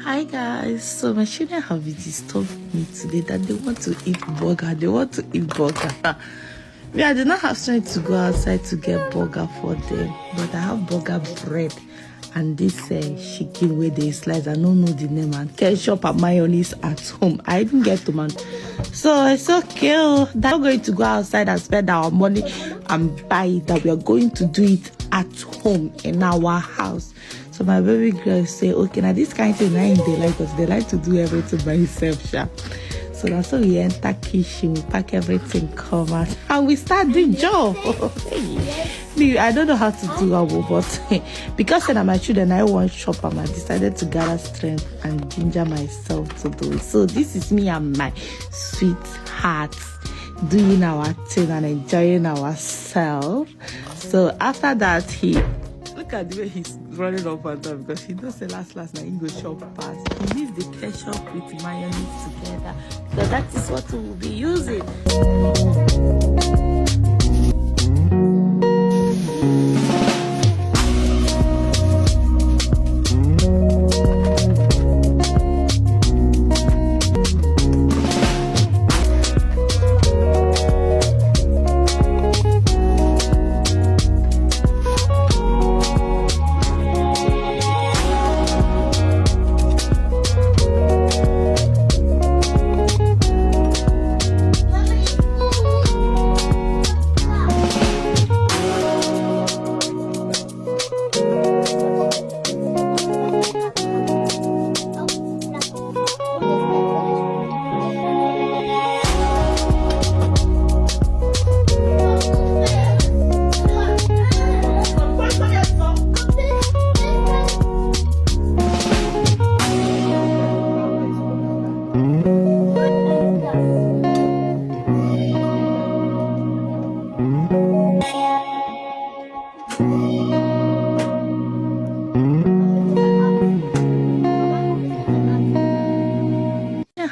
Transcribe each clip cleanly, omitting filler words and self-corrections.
Hi guys, so my children have disturbed me today that they want to eat burger. Me, I did not have strength to go outside to get burger for them, but I have burger bread and this chicken where they slice. I don't know the name, and ketchup and mayonnaise at home. I didn't get tomato, so it's okay. That we're going to go outside and spend our money and buy it. That we are going to do it at home in our house. So my baby girl say, okay, now this kind of thing they like us. They like to do everything by themselves, sha. So that's how we enter kitchen, we pack everything, come out, and we start the job. Me, I don't know how to do it, but because of my children, I want shop, and I decided to gather strength and ginger myself to do it. So this is me and my sweetheart doing our thing and enjoying ourselves. So after that, look at the way he's running up and down because he knows the last now he go shop pass. He needs the ketchup with mayonnaise together because that is what we will be using.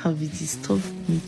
Have it disturbed me